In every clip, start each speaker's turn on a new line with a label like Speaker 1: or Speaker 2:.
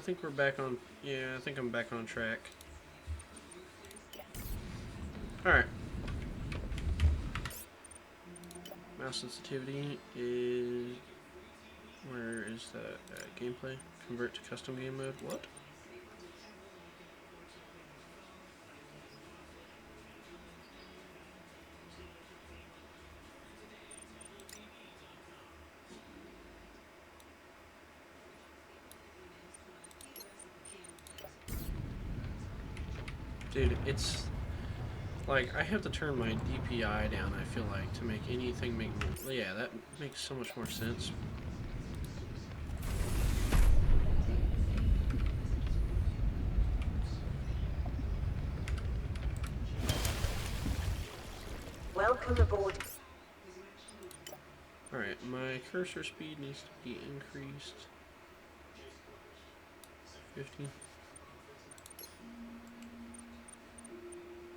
Speaker 1: I think we're back on. Yeah, I think I'm back on track. Alright. Mouse sensitivity is. Where is that? Gameplay? Convert to custom game mode? What? Dude, it's like I have to turn my DPI down, I feel like, to make anything make more. Yeah, that makes so much more sense.
Speaker 2: Welcome aboard.
Speaker 1: Alright, my cursor speed needs to be increased. 50.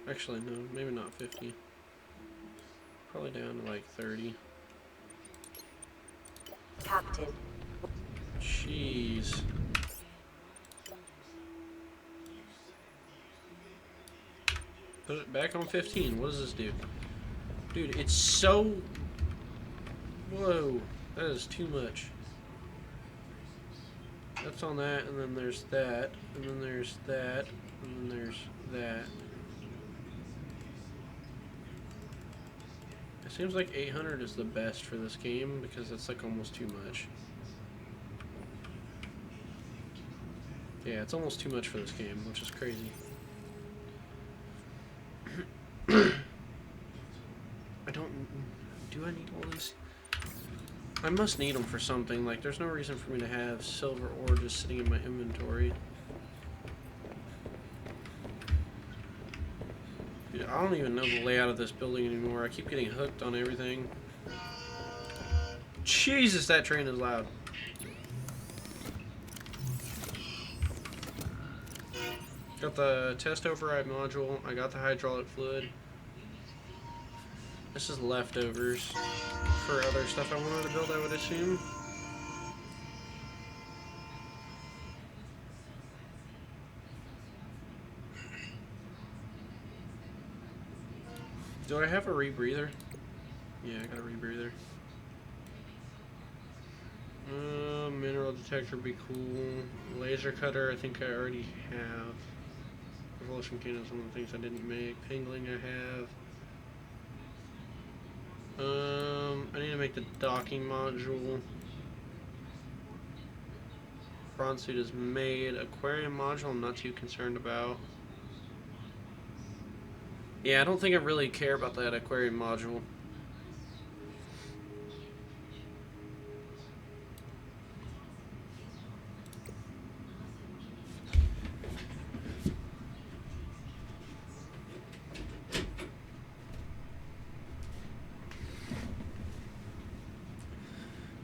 Speaker 1: Actually, no, maybe not 50. Probably down to like 30.
Speaker 2: Captain.
Speaker 1: Jeez. Put it back on 15. What does this do? Dude, it's so... Whoa. That is too much. That's on that, and then there's that, and then there's that, and then there's that. It seems like 800 is the best for this game because it's like almost too much. Yeah, it's almost too much for this game, which is crazy. I don't... Do I need all these? I must need them for something. Like, there's no reason for me to have silver ore just sitting in my inventory. Dude, I don't even know the layout of this building anymore. I keep getting hooked on everything. Jesus, that train is loud. Got the test override module. I got the hydraulic fluid. This is leftovers for other stuff I wanted to build, I would assume. Do I have a rebreather? Yeah, I got a rebreather. Mineral detector would be cool. Laser cutter, I think I already have. Revolution cannon is one of the things I didn't make. Pangling I have. I need to make the docking module. Prawn suit is made. Aquarium module I'm not too concerned about. Yeah, I don't think I really care about that aquarium module.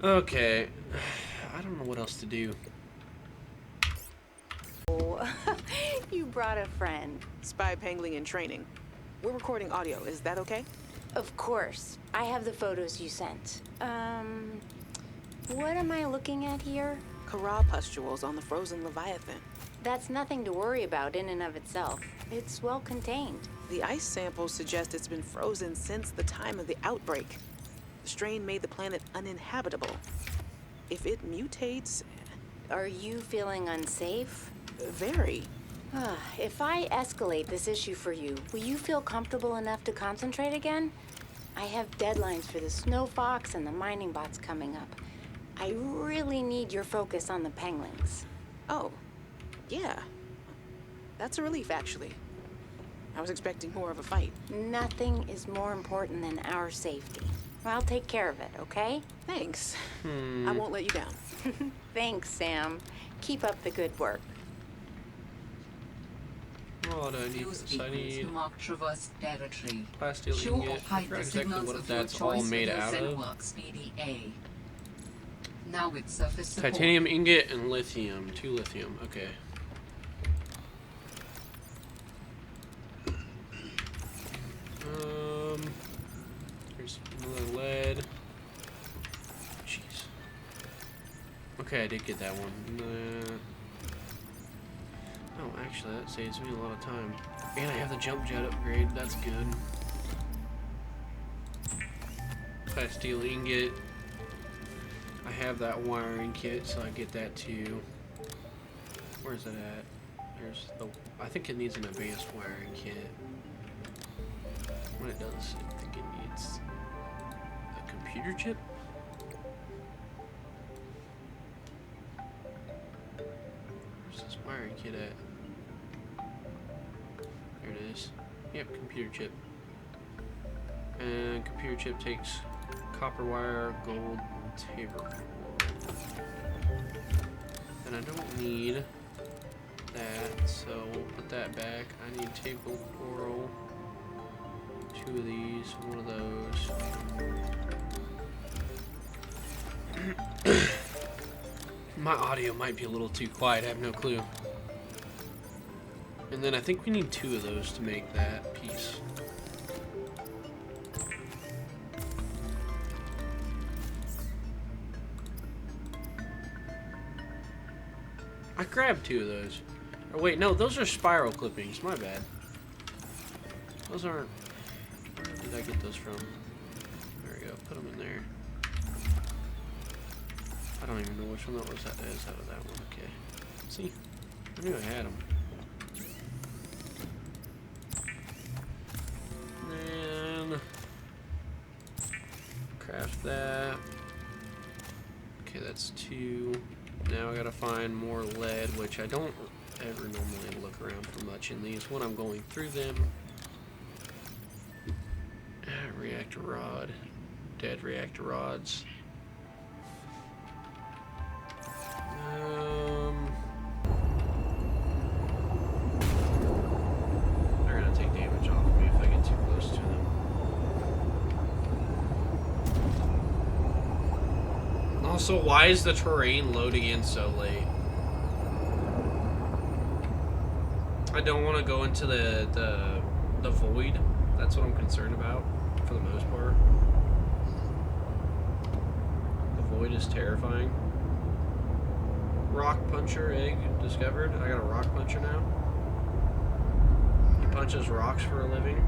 Speaker 1: Okay. I don't know what else to do.
Speaker 3: Oh, you brought a friend.
Speaker 4: Spy pangling and training. We're recording audio. Is that okay?
Speaker 3: Of course. I have the photos you sent. What am I looking at here?
Speaker 4: Corral pustules on the frozen Leviathan.
Speaker 3: That's nothing to worry about in and of itself. It's well contained.
Speaker 4: The ice samples suggest it's been frozen since the time of the outbreak. The strain made the planet uninhabitable. If it mutates...
Speaker 3: Are you feeling unsafe?
Speaker 4: Very.
Speaker 3: If I escalate this issue for you, will you feel comfortable enough to concentrate again? I have deadlines for the Snowfox and the mining bots coming up. I really need your focus on the penguins.
Speaker 4: Oh, yeah. That's a relief, actually. I was expecting more of a fight.
Speaker 3: Nothing is more important than our safety. I'll take care of it, okay?
Speaker 4: Thanks. I won't let you down.
Speaker 3: Thanks, Sam. Keep up the good work.
Speaker 1: What do I need? So I need
Speaker 5: mark traverse territory.
Speaker 1: plasteel
Speaker 5: Show
Speaker 1: ingot.
Speaker 5: or
Speaker 1: I
Speaker 5: hide
Speaker 1: forgot
Speaker 5: the
Speaker 1: exactly
Speaker 5: signals
Speaker 1: what
Speaker 5: of your
Speaker 1: that's all
Speaker 5: choice
Speaker 1: made
Speaker 5: with
Speaker 1: out of.
Speaker 5: ZenWorks PDA. Now with surface support.
Speaker 1: Titanium ingot and lithium. 2 lithium. Okay. Here's another lead. Jeez. Okay, I did get that one. Actually, that saves me a lot of time. And I have the jump jet upgrade. That's good. Fast steel ingot. I have that wiring kit, so I get that too. Where's it at? There's the. I think it needs an advanced wiring kit. What it does, I think it needs a computer chip. Where's this wiring kit at? There it is. Yep, computer chip. And computer chip takes copper wire, gold, and taper. And I don't need that, so we'll put that back. I need table coral. 2 of these, 1 of those. My audio might be a little too quiet, I have no clue. And then I think we need 2 of those to make that piece. I grabbed 2 of those. Oh wait, no, those are spiral clippings, my bad. Those aren't... Where did I get those from? There we go, put them in there. I don't even know which one that was. That is out of that one, okay. See, I knew I had them. And craft that. Okay, that's 2. Now I gotta find more lead, which I don't ever normally look around for much in these when I'm going through them. Reactor rod. Dead reactor rods. They're gonna take damage off of me if I get too close to them. Also, why is the terrain loading in so late? I don't want to go into the void. That's what I'm concerned about, for the most part. The void is terrifying. Rock puncher egg discovered. I got a rock puncher now. He punches rocks for a living.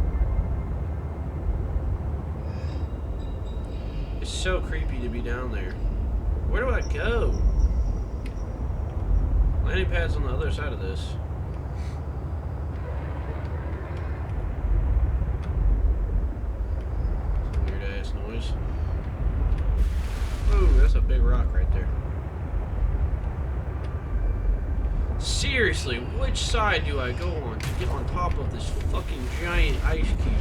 Speaker 1: It's so creepy to be down there. Where do I go? Landing pad's on the other side of this. Noise. Ooh, that's a big rock right there. Seriously, which side do I go on to get on top of this fucking giant ice cube?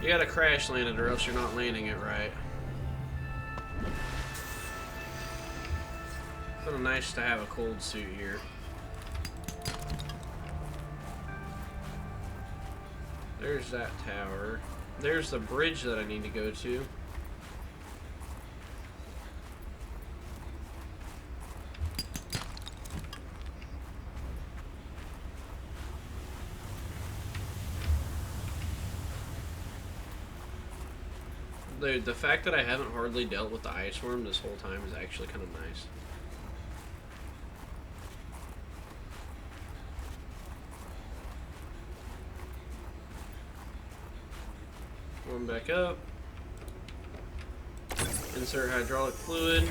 Speaker 1: You gotta crash land it or else you're not landing it right. It's nice to have a cold suit here. There's that tower. There's the bridge that I need to go to. Dude, the fact that I haven't hardly dealt with the ice worm this whole time is actually kind of nice. Warm back up. Insert hydraulic fluid.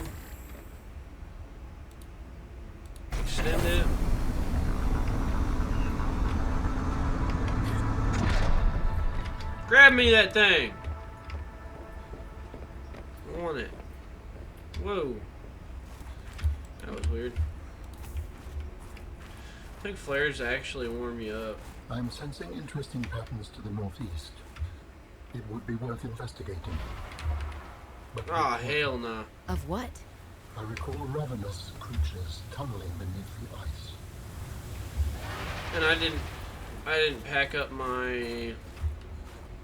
Speaker 1: Extend it. Grab me that thing! I want it. Whoa. That was weird. I think flares actually warm you up.
Speaker 6: I'm sensing interesting patterns to the northeast. It would be worth investigating.
Speaker 1: Ah, oh, hell no.
Speaker 3: Of what?
Speaker 6: I recall ravenous creatures tunneling beneath the ice.
Speaker 1: And I didn't pack up my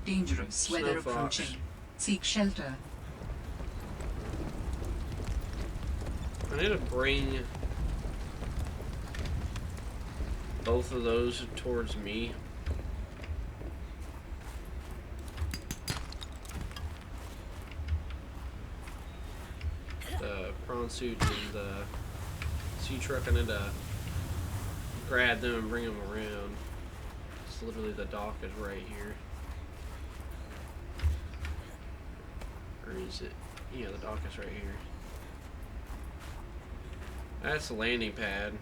Speaker 5: dangerous weather
Speaker 1: Snowfox.
Speaker 5: approaching. Seek shelter.
Speaker 1: I need to bring both of those towards me. spawn suits and the sea truck. I need to grab them and bring them around. It's literally the dock is right here. Or is it? Yeah, the dock is right here. That's the landing pad.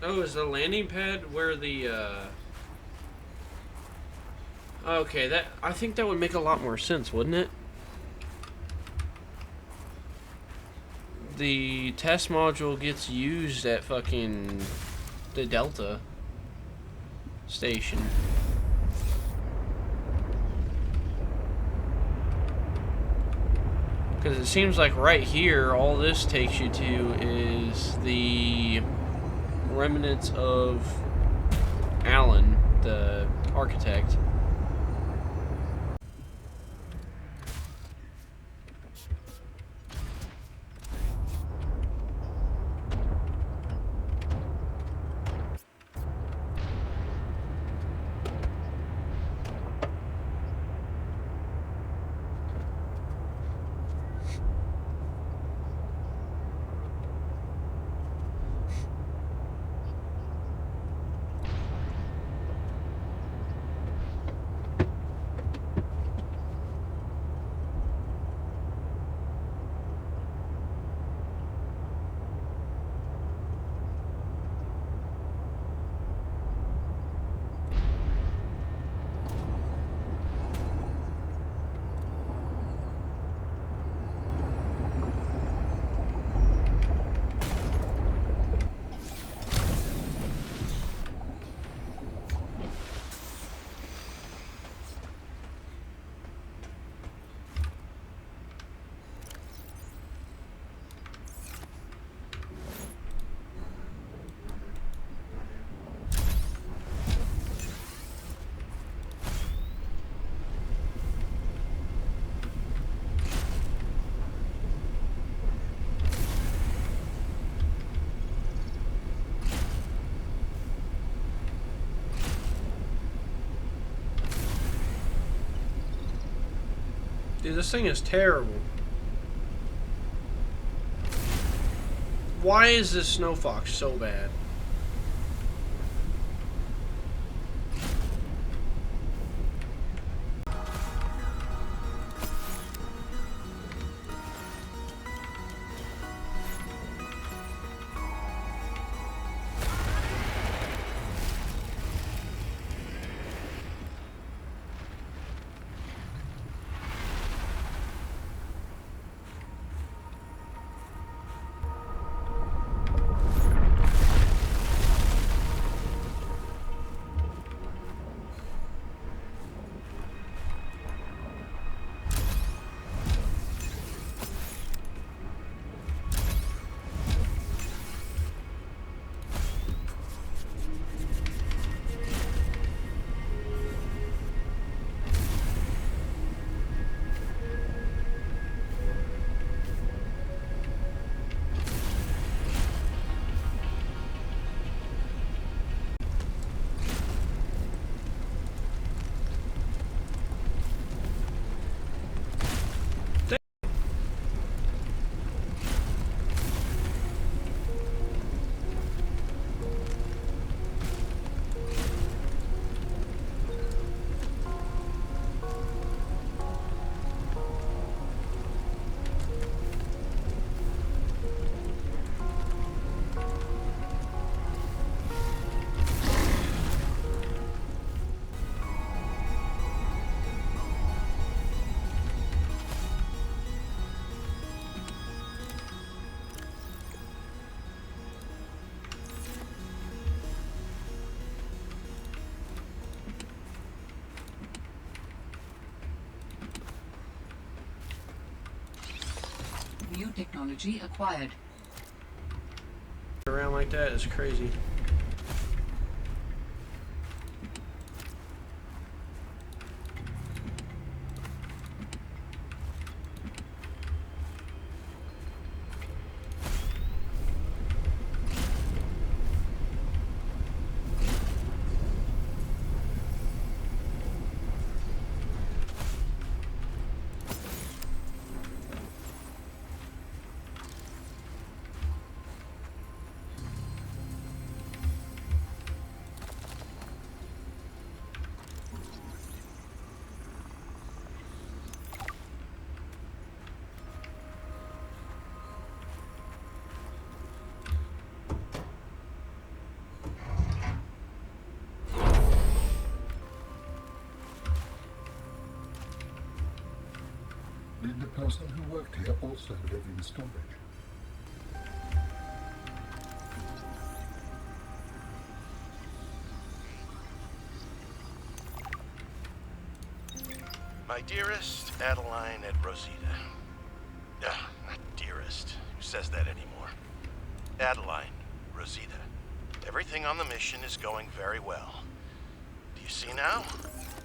Speaker 1: Oh, is the landing pad where the, okay, that, I think that would make a lot more sense, wouldn't it? The test module gets used at fucking the Delta station. Because it seems like right here, all this takes you to is the remnants of Alan, the architect. Dude, this thing is terrible. Why is this Snowfox so bad?
Speaker 5: New technology acquired.
Speaker 1: Around like that is crazy.
Speaker 6: person who worked here also live in storage?
Speaker 7: My dearest Adeline and Rosita. Not dearest. Who says that anymore? Adeline, Rosita. Everything on the mission is going very well. Do you see now?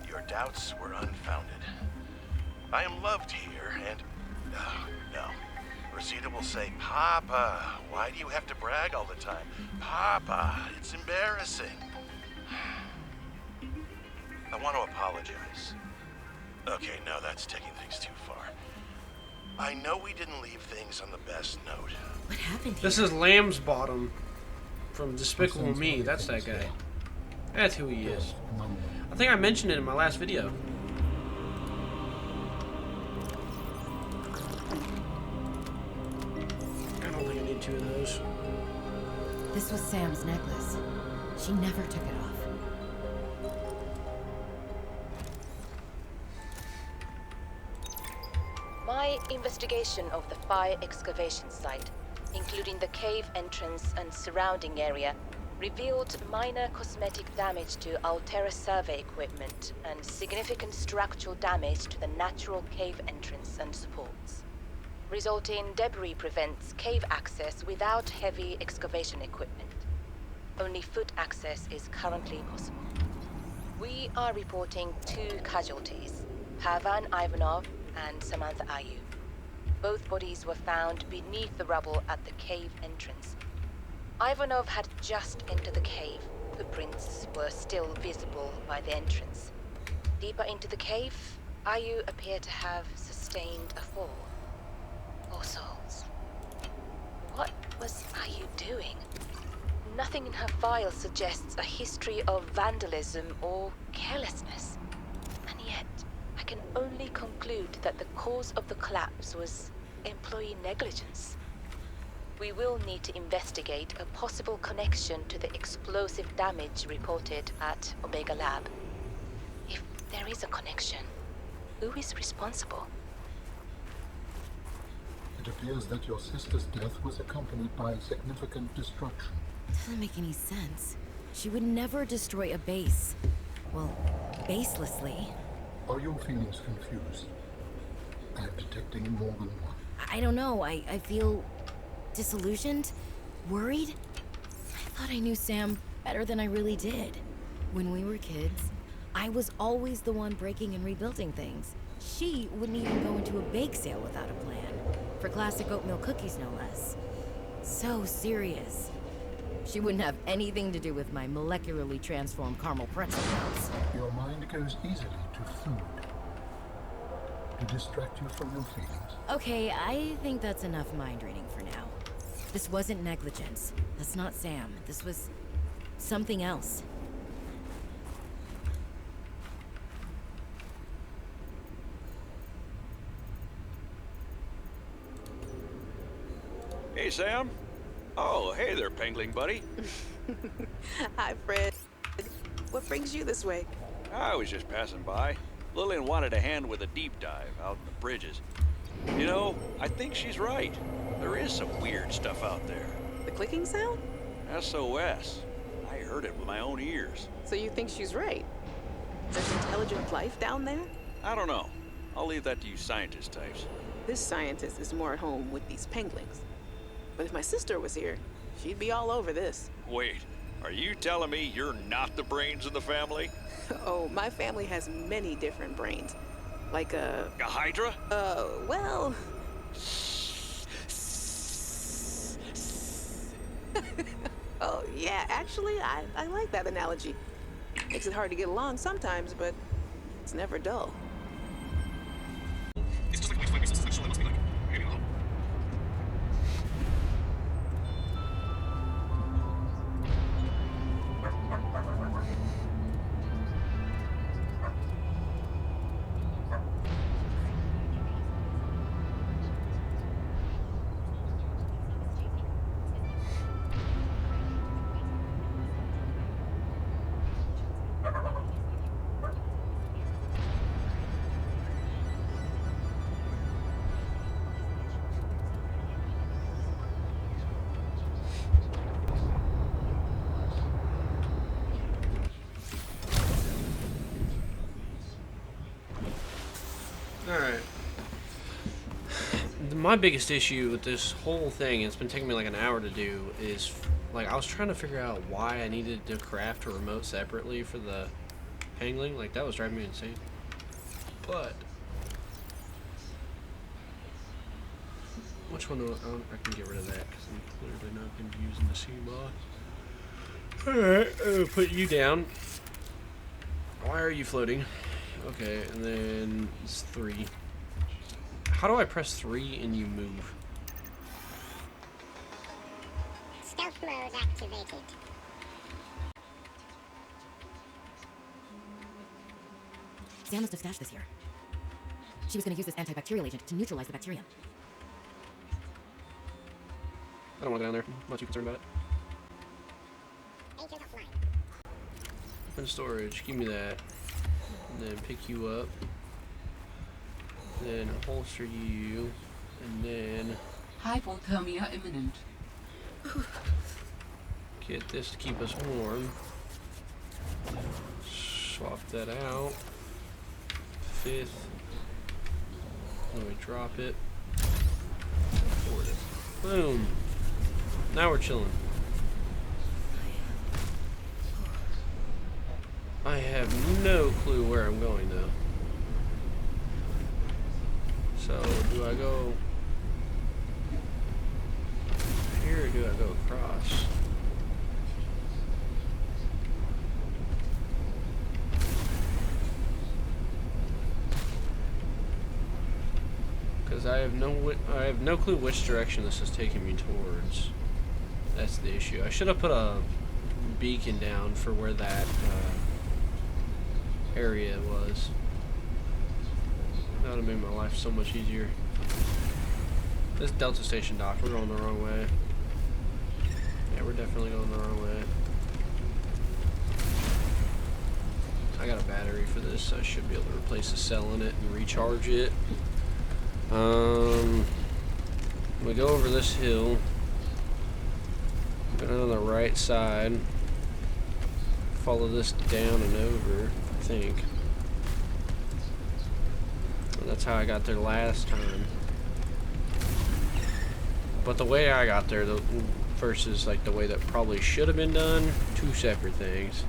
Speaker 7: Your doubts were unfounded. I am loved here, and... no. Rosita will say, Papa, why do you have to brag all the time? Papa, it's embarrassing. I want to apologize. Okay, no, that's taking things too far. I know we didn't leave things on the best note.
Speaker 8: What happened here?
Speaker 1: This is Lamb's Bottom from Despicable Me. That's that guy. That's who he is. I think I mentioned it in my last video. I don't think I need 2 of those.
Speaker 8: This was Sam's necklace. She never took it off.
Speaker 3: My investigation of the fire excavation site, including the cave entrance and surrounding area, revealed minor cosmetic damage to Altera survey equipment and significant structural damage to the natural cave entrance and supports. Resulting debris prevents cave access without heavy excavation equipment. Only foot access is currently possible. We are reporting 2 casualties, Pavan Ivanov and Samantha Ayu. Both bodies were found beneath the rubble at the cave entrance. Ivanov had just entered the cave. Footprints were still visible by the entrance. Deeper into the cave, Ayu appeared to have sustained a fall. Poor souls. What was Ayu doing? Nothing in her file suggests a history of vandalism or carelessness. And yet, I can only conclude that the cause of the collapse was employee negligence. We will need to investigate a possible connection to the explosive damage reported at Omega Lab. If there is a connection, who is responsible?
Speaker 6: It appears that your sister's death was accompanied by significant destruction.
Speaker 8: Doesn't make any sense. She would never destroy a base. Well, baselessly.
Speaker 6: Are your feelings confused? I am detecting more than one.
Speaker 8: I don't know. I feel disillusioned, worried. I thought I knew Sam better than I really did. When we were kids, I was always the one breaking and rebuilding things. She wouldn't even go into a bake sale without a plan. For classic oatmeal cookies, no less. So serious. She wouldn't have anything to do with my molecularly transformed caramel pretzel cups.
Speaker 6: Your mind goes easily to food. To distract you from your feelings.
Speaker 8: Okay, I think that's enough mind reading for now. This wasn't negligence. That's not Sam. This was something else.
Speaker 9: Hey, Sam. Oh, hey there, Pengling buddy.
Speaker 4: Hi, Fred. What brings you this way?
Speaker 9: I was just passing by. Lillian wanted a hand with a deep dive out in the bridges. You know, I think she's right. There is some weird stuff out there.
Speaker 4: The clicking sound?
Speaker 9: SOS. I heard it with my own ears.
Speaker 4: So you think she's right? There's intelligent life down there?
Speaker 9: I don't know. I'll leave that to you scientist types.
Speaker 4: This scientist is more at home with these penguins. But if my sister was here, she'd be all over this.
Speaker 9: Wait, are you telling me you're not the brains of the family?
Speaker 4: Oh, my family has many different brains. Like
Speaker 9: A Hydra?
Speaker 4: Well... Oh, yeah, actually, I like that analogy. Makes it hard to get along sometimes, but it's never dull.
Speaker 10: It's just like my fingers, so it must be like, maybe a little.
Speaker 1: My biggest issue with this whole thing, it's been taking me like an hour to do, is like I was trying to figure out why I needed to craft a remote separately for the angling. Like that was driving me insane. But which one? I can get rid of that because I'm clearly not going to be using the sea moss. Alright, put you down. Why are you floating? Okay, and then it's 3. How do I press 3 and you move?
Speaker 11: Stealth mode activated.
Speaker 8: Sam must have stashed this here. She was going to use this antibacterial agent to neutralize the bacteria.
Speaker 1: I don't want to go down there. I'm not too concerned about it.
Speaker 11: Agent offline.
Speaker 1: Open storage. Give me that. And then pick you up. Then holster you. And then
Speaker 5: Hypothermia imminent.
Speaker 1: get this to keep us warm. Swap that out. 5th. Then we drop it. Forward it. Boom. Now we're chilling. I have no clue where I'm going though. So do I go here or do I go across? Because I have no clue which direction this is taking me towards. That's the issue. I should have put a beacon down for where that area was. That would have made my life so much easier. This Delta Station dock, we're going the wrong way. Yeah, we're definitely going the wrong way. I got a battery for this, so I should be able to replace the cell in it and recharge it. We go over this hill. Go on the right side. Follow this down and over, I think. And that's how I got there last time. But the way I got there versus like the way that probably should have been done, 2 separate things.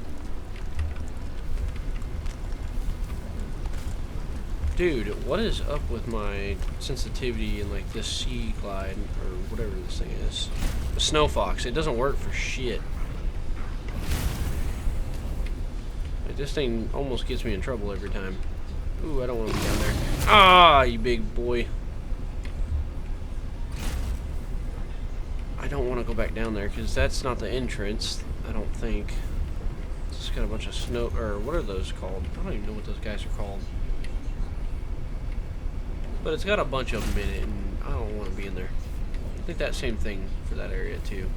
Speaker 1: Dude, what is up with my sensitivity in like this sea glide or whatever this thing is? The Snowfox, it doesn't work for shit. Like, this thing almost gets me in trouble every time. Ooh, I don't want to be down there. Ah, you big boy. I don't want to go back down there because that's not the entrance, I don't think. It's just got a bunch of snow, or what are those called? I don't even know what those guys are called. But it's got a bunch of them in it, and I don't want to be in there. I think that same thing for that area, too.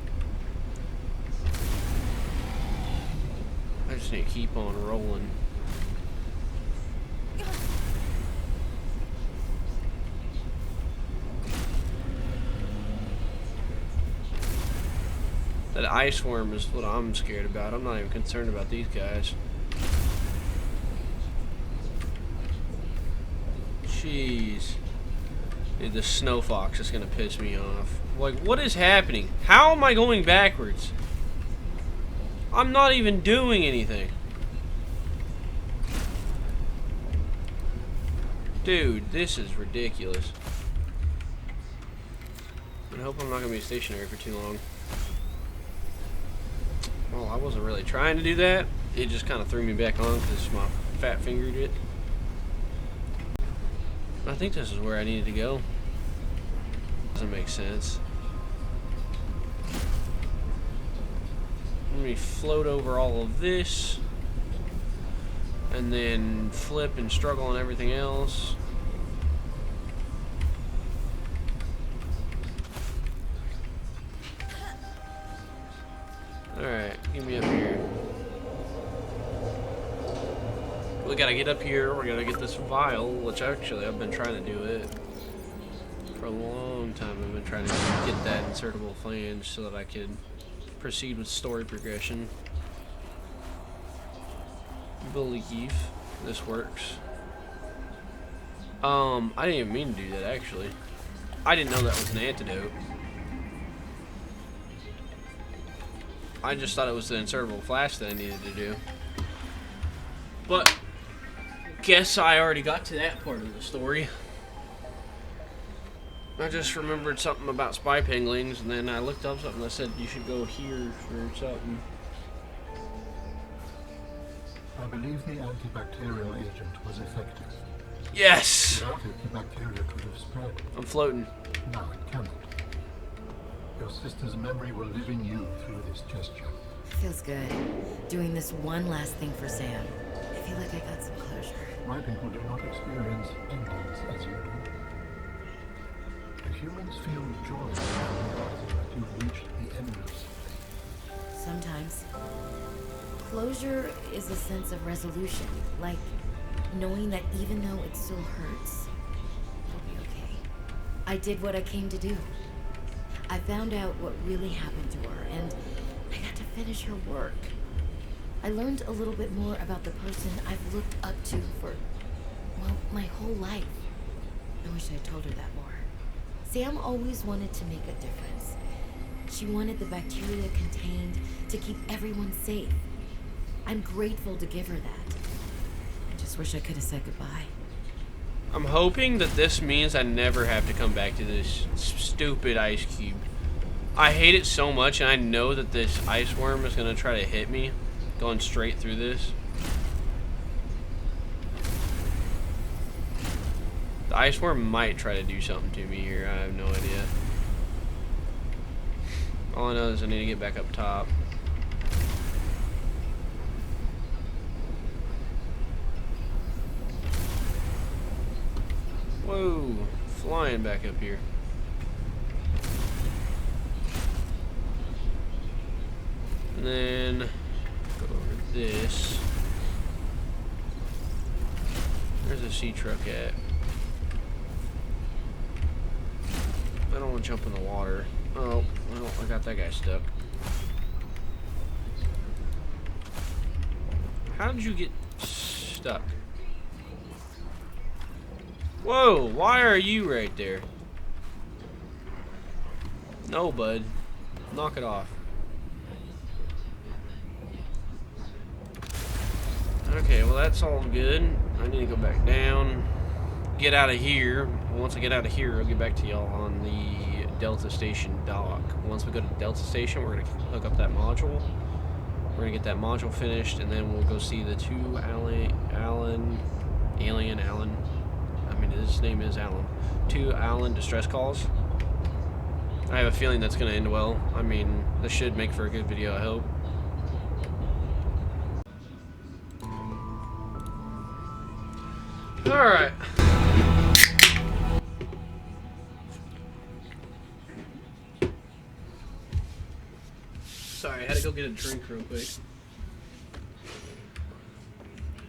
Speaker 1: I just need to keep on rolling. That ice worm is what I'm scared about. I'm not even concerned about these guys. Jeez. Dude, the Snowfox is gonna piss me off. Like, what is happening? How am I going backwards? I'm not even doing anything. Dude, this is ridiculous. I hope I'm not gonna be stationary for too long. Well, I wasn't really trying to do that. It just kind of threw me back on because my fat fingered it. I think this is where I needed to go. Doesn't make sense. Let me float over all of this. And then flip and struggle on everything else. Alright, get me up here. We gotta get up here, we're gonna get this vial, which actually I've been trying to do it for a long time. I've been trying to get that insertable flange so that I could proceed with story progression. Believe this works. I didn't even mean to do that actually. I didn't know that was an antidote. I just thought it was the insertable flash that I needed to do. But guess I already got to that part of the story. I just remembered something about spy penguins, and then I looked up something that said you should go here for something.
Speaker 6: I believe the antibacterial agent was effective.
Speaker 1: Yes!
Speaker 6: Without it, the bacteria could have spread.
Speaker 1: I'm floating.
Speaker 6: Now it cannot. Your sister's memory will live in you through this gesture.
Speaker 8: Feels good. Doing this one last thing for Sam. I feel like I got some closure.
Speaker 6: My people do not experience endings as you do. The humans feel joy when realizing that you've reached the end of something.
Speaker 8: Sometimes. Closure is a sense of resolution. Like knowing that even though it still hurts, it'll be okay. I did what I came to do. I found out what really happened to her, and I got to finish her work. I learned a little bit more about the person I've looked up to for, well, my whole life. I wish I had told her that more. Sam always wanted to make a difference. She wanted the bacteria contained to keep everyone safe. I'm grateful to give her that. I just wish I could have said goodbye.
Speaker 1: I'm hoping that this means I never have to come back to this stupid ice cube. I hate it so much, and I know that this ice worm is going to try to hit me going straight through this. The ice worm might try to do something to me here. I have no idea. All I know is I need to get back up top. Whoa, flying back up here. And then go over this. Where's the sea truck at? I don't want to jump in the water. Oh, well, I got that guy stuck. How did you get stuck? Whoa, why are you right there? No, bud. Knock it off. Okay, well that's all good. I need to go back down. Get out of here. Once I get out of here, I'll get back to y'all on the Delta Station dock. Once we go to Delta Station, we're going to hook up that module. We're going to get that module finished, and then we'll go see the two Allen. I mean, his name is Alan. 2 Allen distress calls. I have a feeling that's going to end well. I mean, this should make for a good video, I hope. Alright. Sorry, I had to go get a drink real quick.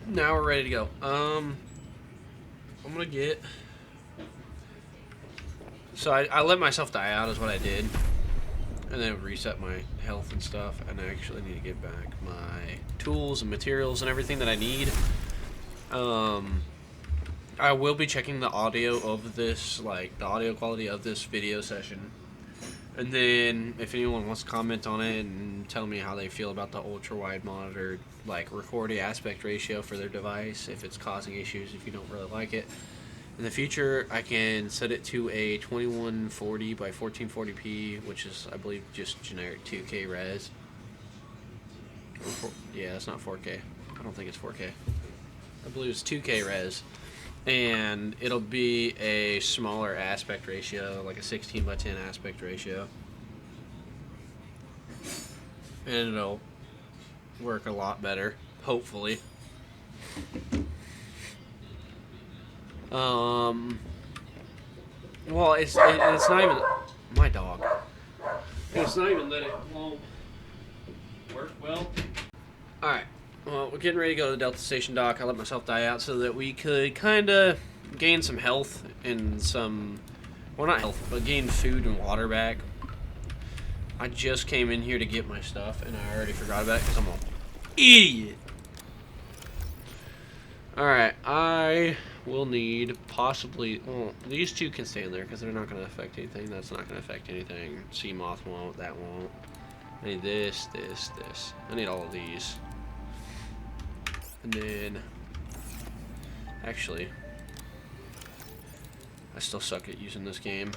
Speaker 1: Now we're ready to go. I'm gonna get... So I let myself die out is what I did. And then reset my health and stuff. And I actually need to get back my tools and materials and everything that I need. I will be checking the audio of this, like the audio quality of this video session. And then if anyone wants to comment on it and tell me how they feel about the ultra-wide monitor, like recording aspect ratio for their device, if it's causing issues, if you don't really like it. In the future, I can set it to a 2140 by 1440p, which is, I believe, just generic 2K res. Yeah, it's not 4K. I don't think it's 4K. I believe it's 2K res. And it'll be a smaller aspect ratio, like a 16 by 10 aspect ratio. And it'll work a lot better, hopefully. Well, it's not even my dog. It's not even that it won't work well. Alright, well, we're getting ready to go to the Delta Station dock. I let myself die out so that we could kind of gain some health and some, well, not health, but gain food and water back. I just came in here to get my stuff, and I already forgot about it because I'm an idiot. Alright, I we'll need possibly, well, these two can stay in there because they're not going to affect anything. That's not going to affect anything. Sea moth won't, that won't. I need this, this, this. I need all of these. And then, actually, I still suck at using this game.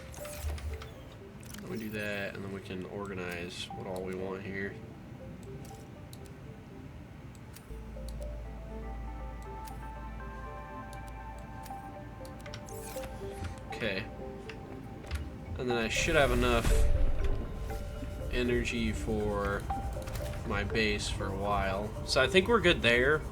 Speaker 1: Let me do that, and then we can organize what all we want here. Okay. And then I should have enough energy for my base for a while. So I think we're good there.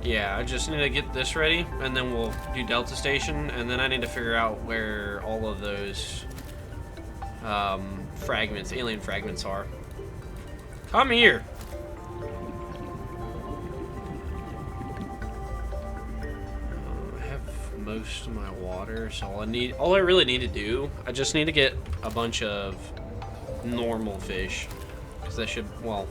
Speaker 1: Yeah, I just need to get this ready, and then we'll do Delta Station, and then I need to figure out where all of those fragments, alien fragments are. Come here! I have most of my water, so all I really need to do, I just need to get a bunch of normal fish. Because that should, well,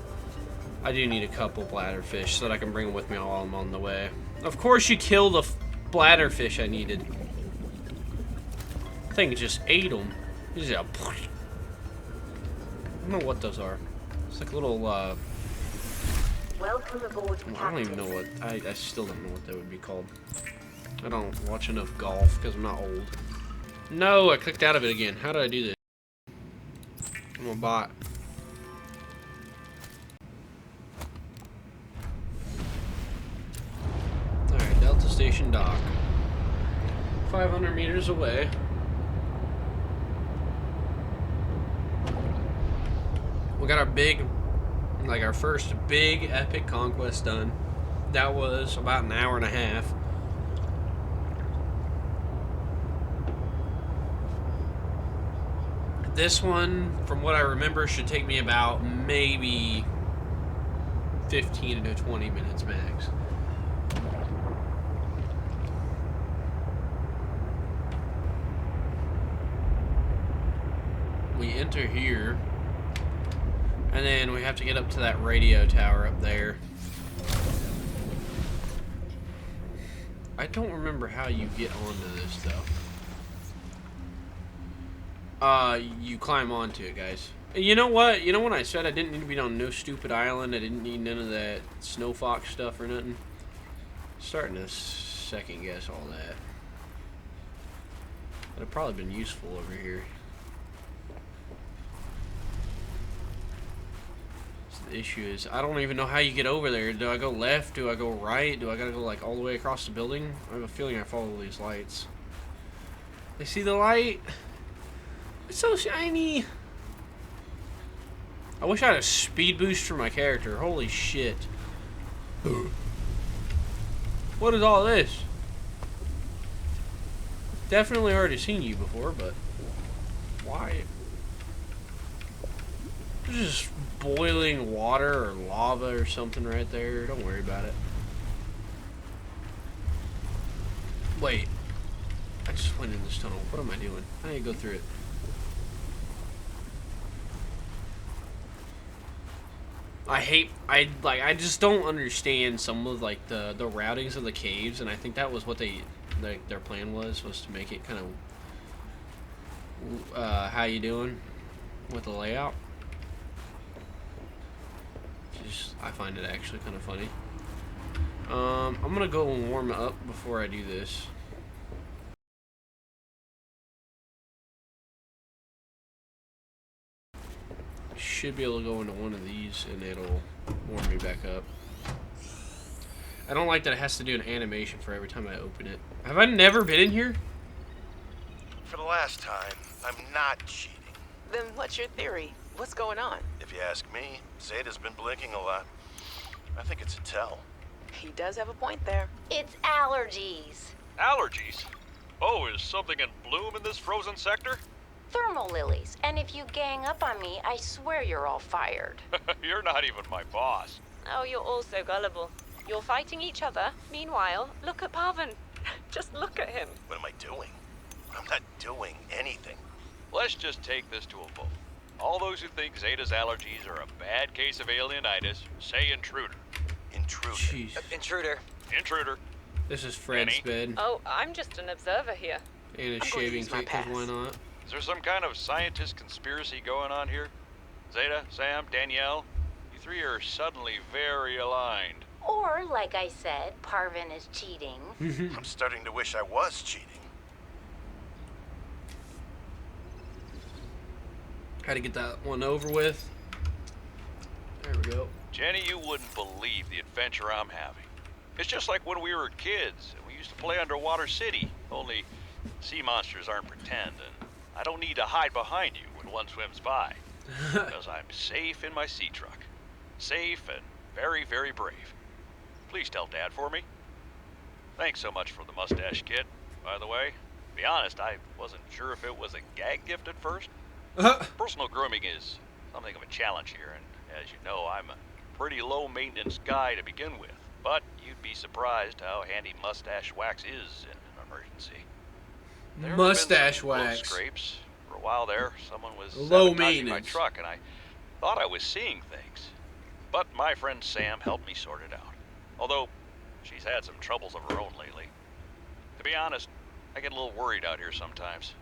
Speaker 1: I do need a couple bladderfish so that I can bring them with me while I'm on the way. Of course you killed the bladderfish I needed. I think it just ate them. I don't know what those are. It's like little,
Speaker 2: Welcome aboard,
Speaker 1: I don't even know what, I still don't know what they would be called. I don't watch enough golf because I'm not old. No, I clicked out of it again. How did I do this? I'm a bot. Alright, Delta Station dock. 500 meters away. We got our big, like our first big epic conquest done. That was about an hour and a half. This one, from what I remember, should take me about maybe 15 to 20 minutes max. We enter here, and then we have to get up to that radio tower up there. I don't remember how you get onto this, though. You climb onto it, guys. You know what? You know when I said I didn't need to be on no stupid island, I didn't need none of that Snowfox stuff or nothing? Starting to second guess all that. Would have probably been useful over here. So the issue is, I don't even know how you get over there. Do I go left? Do I go right? Do I gotta go like all the way across the building? I have a feeling I follow these lights. I see the light. It's so shiny. I wish I had a speed boost for my character. Holy shit. What is all this? Definitely already seen you before, but why? There's just boiling water or lava or something right there. Don't worry about it. Wait. I just went in this tunnel. What am I doing? I need to go through it. I just don't understand some of like the routings of the caves, and I think that was what their plan was to make it kind of how you doing with the layout. I find it actually kind of funny. I'm gonna go and warm up before I do this. Should be able to go into one of these and it'll warm me back up. I don't like that it has to do an animation for every time I open it. Have I never been in here?
Speaker 7: For the last time, I'm not cheating.
Speaker 4: Then what's your theory? What's going on?
Speaker 7: If you ask me, Zeta's been blinking a lot. I think it's a tell.
Speaker 4: He does have a point there.
Speaker 3: It's allergies.
Speaker 9: Allergies? Oh, is something in bloom in this frozen sector?
Speaker 3: Thermal lilies. And if you gang up on me, I swear you're all fired.
Speaker 9: You're not even my boss.
Speaker 12: Oh, you're all so gullible. You're fighting each other. Meanwhile, look at Pavan. Just look at him.
Speaker 7: What am I doing? I'm not doing anything.
Speaker 9: Let's just take this to a vote. All those who think Zeta's allergies are a bad case of alienitis, say intruder.
Speaker 7: Intruder.
Speaker 1: Jeez.
Speaker 10: Intruder.
Speaker 9: Intruder.
Speaker 1: This is Fred's
Speaker 9: Jenny?
Speaker 1: bed.
Speaker 12: Oh, I'm just an observer here.
Speaker 1: And a
Speaker 4: I'm going to
Speaker 1: shaving
Speaker 4: use my
Speaker 1: kit, 'cause why
Speaker 4: pass.
Speaker 1: not?
Speaker 9: Is there some kind of scientist conspiracy going on here? Zeta, Sam, Danielle, you three are suddenly very aligned.
Speaker 3: Or, like I said, Parvin is cheating.
Speaker 7: I'm starting to wish I was cheating.
Speaker 1: Had to get that one over with. There we go.
Speaker 9: Jenny, you wouldn't believe the adventure I'm having. It's just like when we were kids and we used to play Underwater City, only sea monsters aren't pretend, and I don't need to hide behind you when one swims by. Because I'm safe in my sea truck. Safe and very, very brave. Please tell Dad for me. Thanks so much for the mustache kit, by the way. To be honest, I wasn't sure if it was a gag gift at first. Personal grooming is something of a challenge here, and as you know, I'm a pretty low-maintenance guy to begin with. But you'd be surprised how handy mustache wax is in an emergency. There have been
Speaker 1: Mustache
Speaker 9: some close
Speaker 1: wax.
Speaker 9: scrapes. For a while there, someone was
Speaker 1: Low
Speaker 9: sabotaging my
Speaker 1: maintenance.
Speaker 9: truck, and I thought I was seeing things. But my friend Sam helped me sort it out. Although, she's had some troubles of her own lately. To be honest, I get a little worried out here sometimes.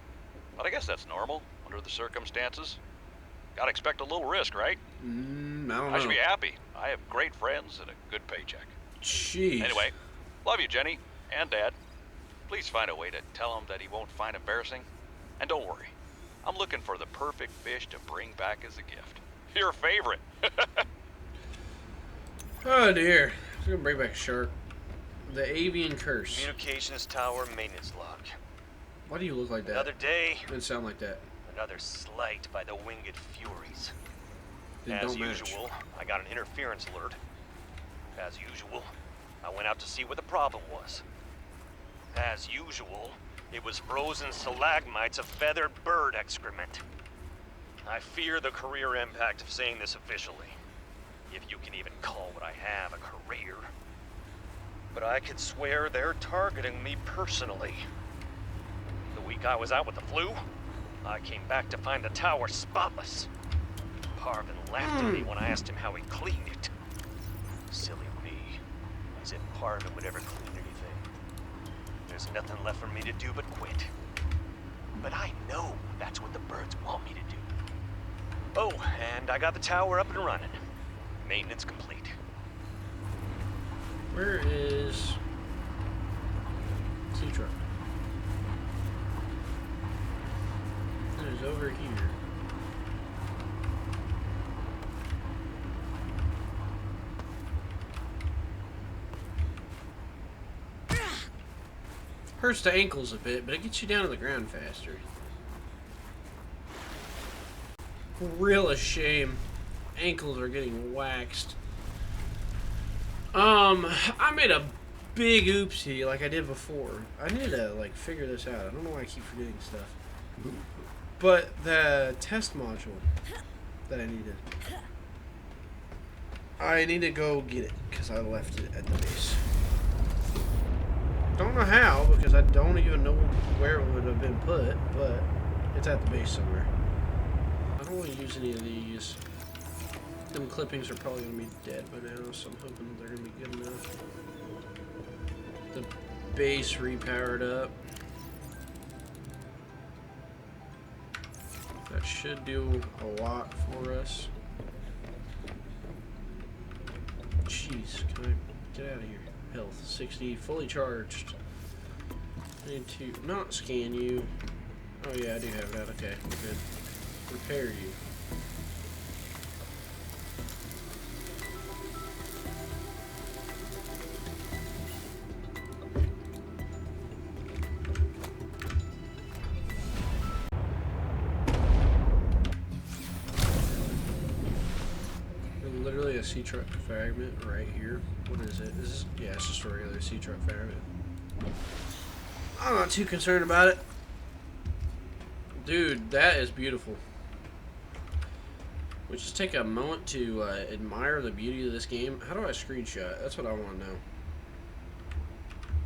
Speaker 9: But I guess that's normal, under the circumstances. Gotta expect a little risk, right?
Speaker 1: I don't know.
Speaker 9: I should be happy. I have great friends and a good paycheck.
Speaker 1: Jeez.
Speaker 9: Anyway, love you, Jenny, and Dad. Please find a way to tell him that he won't find embarrassing. And don't worry, I'm looking for the perfect fish to bring back as a gift. Your favorite.
Speaker 1: Oh dear. I'm gonna bring back a shark. The avian curse.
Speaker 13: Communications tower maintenance log.
Speaker 1: Why do you look like that?
Speaker 13: Another day,
Speaker 1: Didn't sound like that.
Speaker 13: another slight by the winged furies.
Speaker 1: They
Speaker 13: As
Speaker 1: don't match.
Speaker 13: usual, I got an interference alert. As usual, I went out to see what the problem was. As usual, it was frozen stalagmites of feathered bird excrement. I fear the career impact of saying this officially, if you can even call what I have a career. But I could swear they're targeting me personally. The week I was out with the flu, I came back to find the tower spotless. Parvin laughed at me when I asked him how he cleaned it. Silly me. As if Parvin would ever clean anything. There's nothing left for me to do but quit. But I know that's what the birds want me to do. Oh, and I got the tower up and running. Maintenance complete.
Speaker 1: Where is sea truck? It is over here. Hurts the ankles a bit, but it gets you down to the ground faster. Real a shame. Ankles are getting waxed. I made a big oopsie like I did before. I need to like figure this out. I don't know why I keep forgetting stuff. But the test module that I need to go get it because I left it at the base. Don't know how because I don't even know where it would have been put, but it's at the base somewhere. I don't want to use any of these. Them clippings are probably going to be dead by now, so I'm hoping they're going to be good enough. The base repowered up. That should do a lot for us. Jeez, can I get out of here? Health 60, fully charged. I need to not scan you. Oh yeah, I do have that. Okay, good. Repair you. Literally a sea truck fragment right here. What is it? Is this, yeah, it's just a regular sea truck fragment. I'm not too concerned about it. Dude, that is beautiful. We'll just take a moment to admire the beauty of this game. How do I screenshot? That's what I want to know.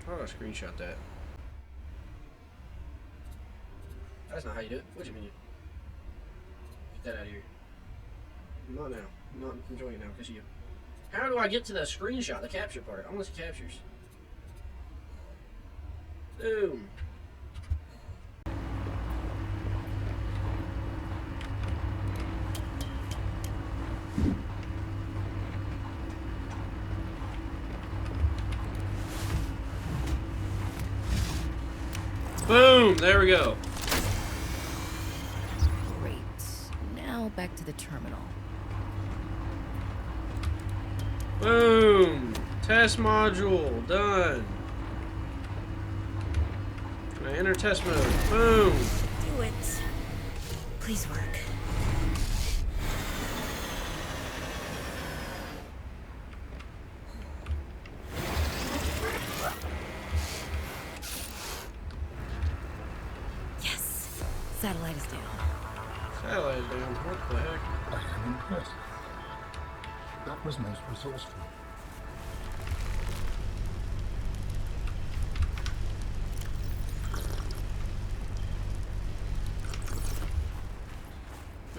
Speaker 1: How do I screenshot that? That's not how you do it. What do you mean? Get that out of here. Not now. I'm not enjoying it now because of you. How do I get to the screenshot, the capture part? I want to see captures. Boom. Boom! There we go.
Speaker 8: Great. Now back to the terminal.
Speaker 1: Boom! Test module done. Can I enter test mode? Boom!
Speaker 8: Do it. Please work. Yes. Satellite is down.
Speaker 1: Satellite is down. What the heck?
Speaker 6: I am impressed. That was most resourceful.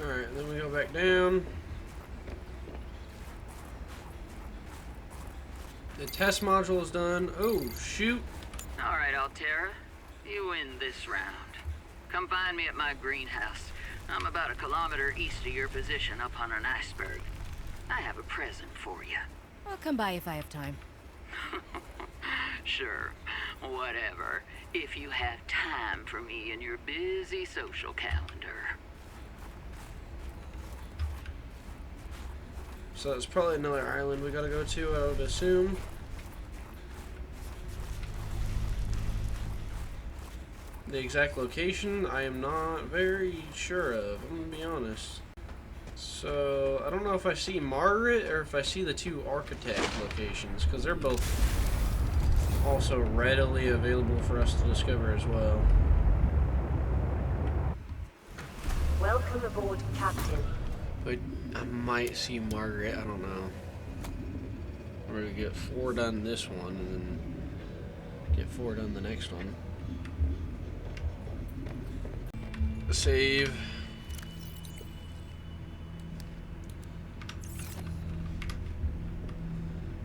Speaker 1: Alright, then we go back down. The test module is done. Oh, shoot.
Speaker 14: Alright, Altera. You win this round. Come find me at my greenhouse. I'm about 1 kilometer east of your position up on an iceberg. I have a present for you.
Speaker 8: I'll come by if I have time.
Speaker 14: Sure. Whatever. If you have time for me in your busy social calendar.
Speaker 1: So it's probably another island we gotta go to, I would assume. The exact location, I am not very sure of, I'm gonna be honest. So, I don't know if I see Margaret or if I see the 2 architect locations, because they're both also readily available for us to discover as well.
Speaker 2: Welcome aboard, Captain.
Speaker 1: But I might see Margaret, I don't know. We're gonna get 4 done this one, and then get 4 done the next one. Save.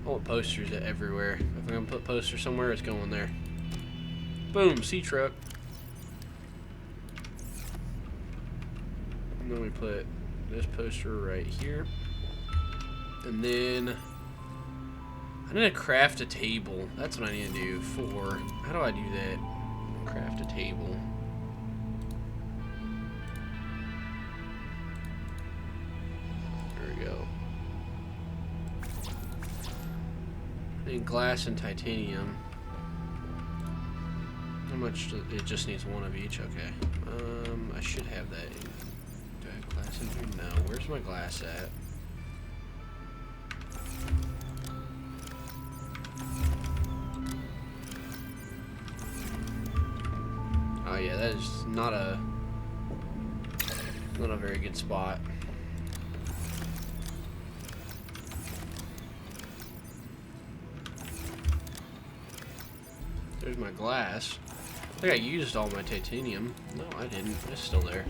Speaker 1: I want posters everywhere. If I'm gonna put posters somewhere, it's going there. Boom, sea truck. And then we put this poster right here. And then I need to craft a table. That's what I need to do for. How do I do that? Craft a table. There we go. I need glass and titanium. How much? It just needs 1 of each. Okay. I should have that. Do I have glass in here? No. Where's my glass at? Oh yeah, that is not a very good spot. There's my glass. I think I used all my titanium. No, I didn't. It's still there.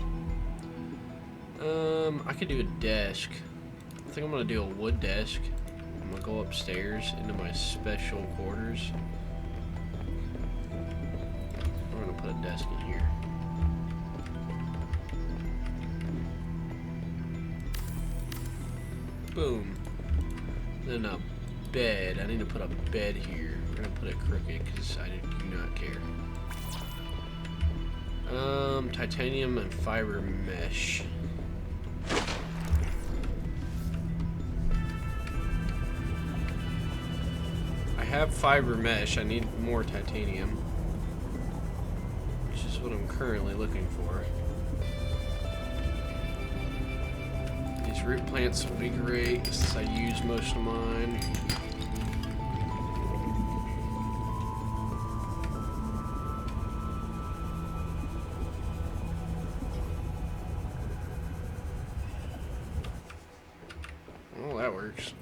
Speaker 1: I could do a desk. I think I'm gonna do a wood desk. I'm gonna go upstairs into my special quarters. I'm gonna put a desk in here. Boom. Then a bed. I need to put a bed here. We're gonna put it crooked because I do not care. Titanium and fiber mesh. I have fiber mesh. I need more titanium, which is what I'm currently looking for. These root plants will be great since I use most of mine. Oh, that works.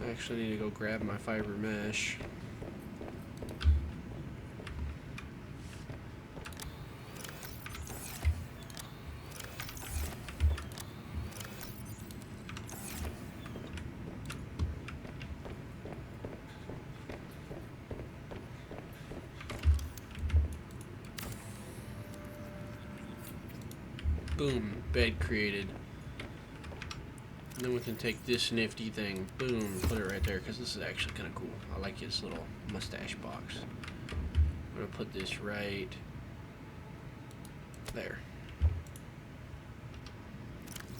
Speaker 1: I actually need to go grab my fiber mesh. Boom, bed created. And then we can take this nifty thing, boom, put it right there, because this is actually kind of cool. I like his little mustache box. I'm going to put this right there.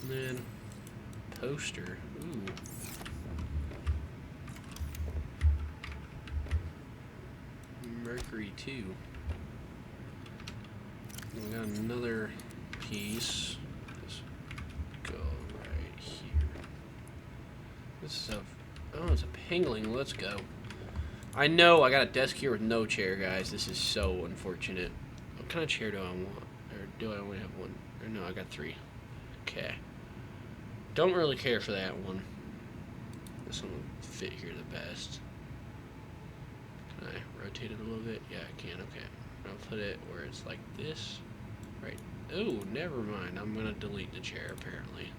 Speaker 1: And then poster. Ooh. Mercury 2. We got another piece. Let's go right here. This is a... Oh, it's a pingling. Let's go. I know I got a desk here with no chair, guys. This is so unfortunate. What kind of chair do I want? Or do I only have one? Or no, I got 3. Okay. Don't really care for that one. This one will fit here the best. Can I rotate it a little bit? Yeah, I can. Okay. I'll put it where it's like this. Right. Oh, never mind. I'm going to delete the chair, apparently.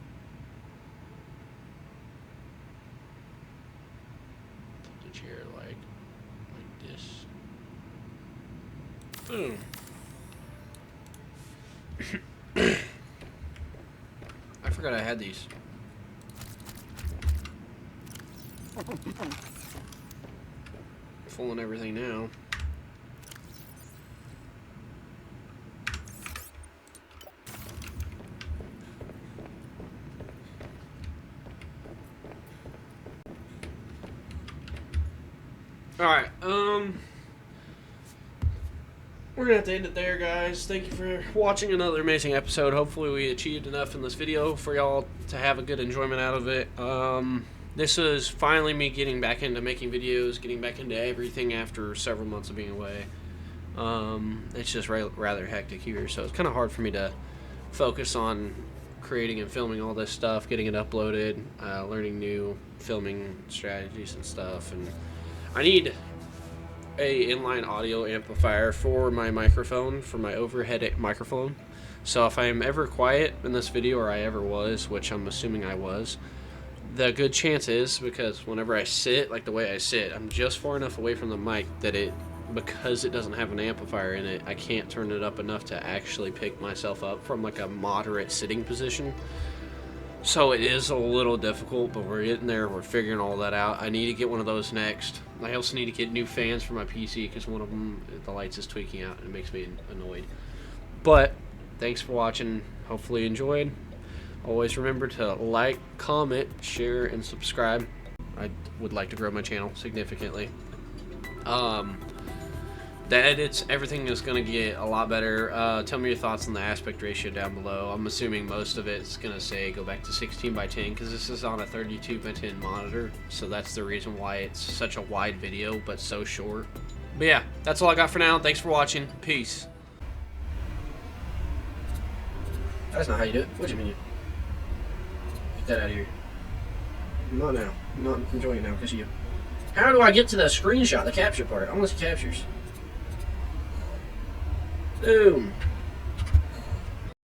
Speaker 1: Put the chair like this. Boom. I forgot I had these. Full and everything now. Alright, we're gonna have to end it there, guys. Thank you for watching another amazing episode. Hopefully we achieved enough in this video for y'all to have a good enjoyment out of it. This is finally me getting back into making videos, getting back into everything after several months of being away. It's just rather hectic here, so it's kind of hard for me to focus on creating and filming all this stuff, getting it uploaded, learning new filming strategies and stuff. And I need a inline audio amplifier for my microphone, for my overhead microphone. So if I'm ever quiet in this video, or I ever was, which I'm assuming I was, the good chance is, because whenever I sit, like the way I sit, I'm just far enough away from the mic that because it doesn't have an amplifier in it, I can't turn it up enough to actually pick myself up from like a moderate sitting position. So it is a little difficult, but we're getting there. We're figuring all that out. I need to get one of those next. I also need to get new fans for my PC because one of them, the lights is tweaking out and it makes me annoyed. But thanks for watching. Hopefully you enjoyed. Always remember to like, comment, share, and subscribe. I would like to grow my channel significantly. The edits, everything is going to get a lot better. Tell me your thoughts on the aspect ratio down below. I'm assuming most of it's going to say go back to 16:10 because this is on a 32:10 monitor. So that's the reason why it's such a wide video but so short. But yeah, that's all I got for now. Thanks for watching. Peace. That's not how you do it. What do you mean? Get that out of here. Not now. I'm not enjoying it now because of you. How do I get to the screenshot, the capture part? I want to see captures. Boom.